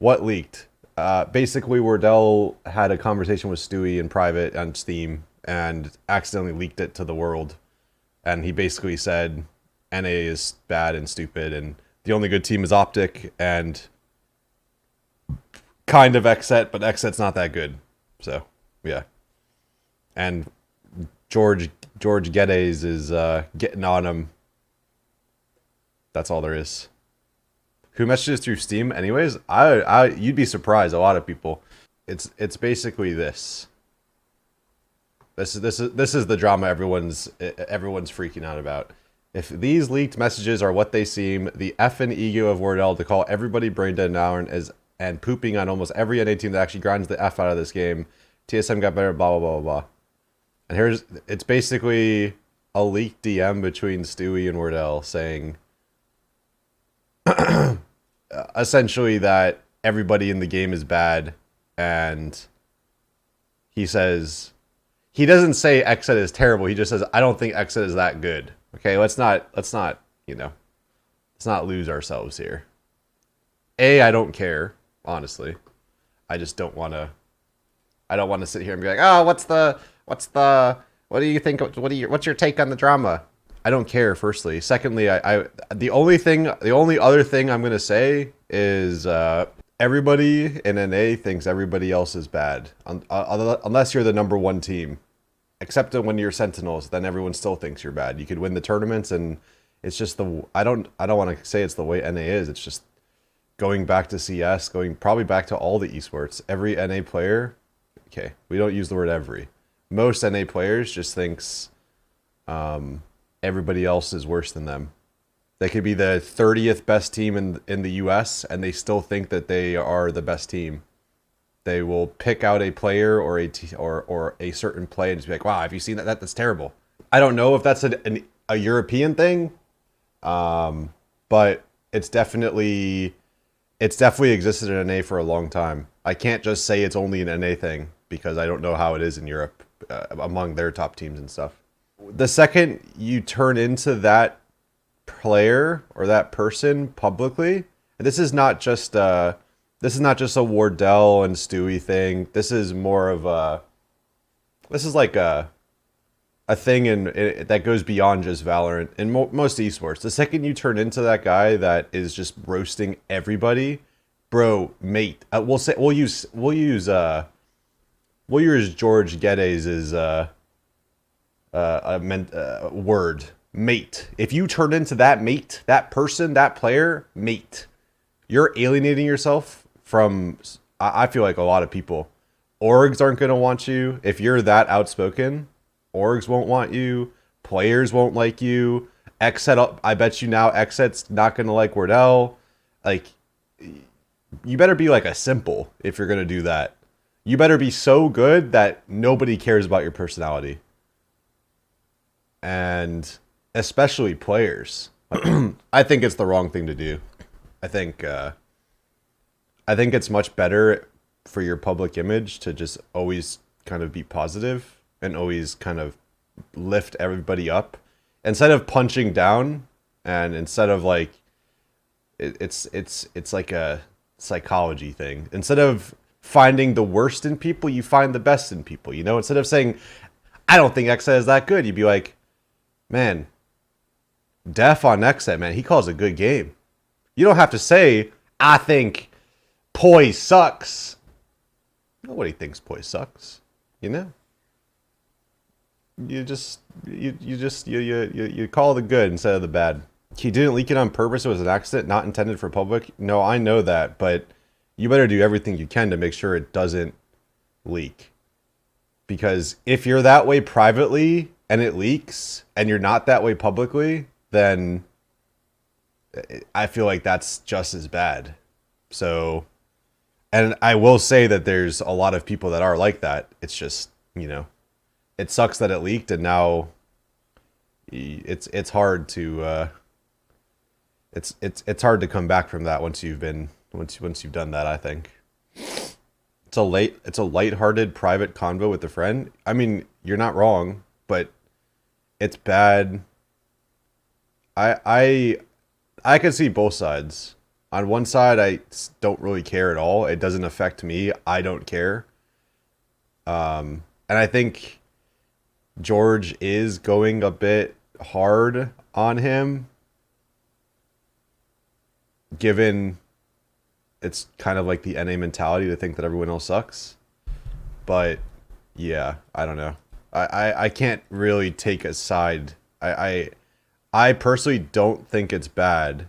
What leaked? Basically, Wardell had a conversation with Stewie in private on Steam and accidentally leaked it to the world. And he basically said NA is bad and stupid, and the only good team is Optic and kind of XSET, but XSET's not that good. So, yeah. And George Geddes is getting on him. That's all there is. Who messages through Steam anyways? You'd be surprised, a lot of people. It's basically this. This is the drama everyone's freaking out about. If these leaked messages are what they seem, the effing ego of Wardell to call everybody brain dead now and pooping on almost every NA team that actually grinds the F out of this game. TSM got better, blah blah blah blah blah. And it's basically a leaked DM between Stewie and Wardell saying essentially that everybody in the game is bad, and he says he doesn't say XSET is terrible. He just says I don't think XSET is that good. Okay, let's not let's not lose ourselves here. I don't care, honestly. I just don't want to. I don't want to sit here and be like, oh, what do you think? What's your take on the drama? I don't care. Firstly, secondly, the only other thing I'm gonna say is everybody in NA thinks everybody else is bad, unless you're the #1 team. Except when you're Sentinels, then everyone still thinks you're bad. You could win the tournaments, and it's just I don't want to say it's the way NA is. It's just going back to CS, going probably back to all the esports. Every NA player, okay, we don't use the word every. Most NA players just thinks everybody else is worse than them. They could be the 30th best team in the US, and they still think that they are the best team. They will pick out a player or a certain play and just be like, wow, have you seen that? That's terrible. I don't know if that's a European thing, but it's definitely existed in NA for a long time. I can't just say it's only an NA thing because I don't know how it is in Europe among their top teams and stuff. The second you turn into that player or that person publicly, and this is not just a Wardell and Stewie thing. This is more of like a thing that goes beyond just Valorant and most esports. The second you turn into that guy that is just roasting everybody, bro, mate. We'll use George Geddes' word, mate. If you turn into that mate, that person, that player, mate, you're alienating yourself from, I feel like, a lot of people. Orgs aren't going to want you. If you're that outspoken, orgs won't want you. Players won't like you. XSET, I bet you now XSET's not going to like Wardell. Like, you better be like a simple if you're going to do that. You better be so good that nobody cares about your personality. And especially players. I think it's the wrong thing to do. I think it's much better for your public image to just always kind of be positive and always kind of lift everybody up instead of punching down, and instead of like it's like a psychology thing. Instead of finding the worst in people, you find the best in people. You know, instead of saying I don't think XSET is that good, you'd be like, man, Def on XSET, man, he calls a good game. You don't have to say I think Poise sucks. Nobody thinks Poise sucks, you know. You call the good instead of the bad. He didn't leak it on purpose. It was an accident, not intended for public. No, I know that, but you better do everything you can to make sure it doesn't leak. Because if you're that way privately and it leaks, and you're not that way publicly, then I feel like that's just as bad. So, and I will say that there's a lot of people that are like that. It's just, you know, it sucks that it leaked, and now it's hard to it's hard to come back from that once you've done that. I think it's a lighthearted private convo with a friend. I mean, you're not wrong, but it's bad. I can see both sides. On one side, don't really care at all. It doesn't affect me. I don't care. And I think George is going a bit hard on him, given it's kind of like the NA mentality to think that everyone else sucks. But yeah, I don't know. I can't really take a side. I personally don't think it's bad.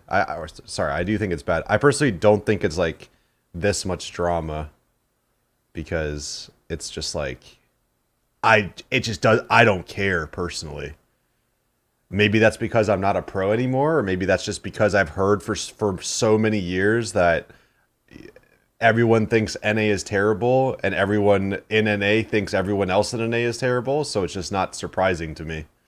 Sorry, I do think it's bad. I personally don't think it's like this much drama, because it's just like it just does. I don't care personally. Maybe that's because I'm not a pro anymore, or maybe that's just because I've heard for so many years that everyone thinks NA is terrible, and everyone in NA thinks everyone else in NA is terrible, so it's just not surprising to me.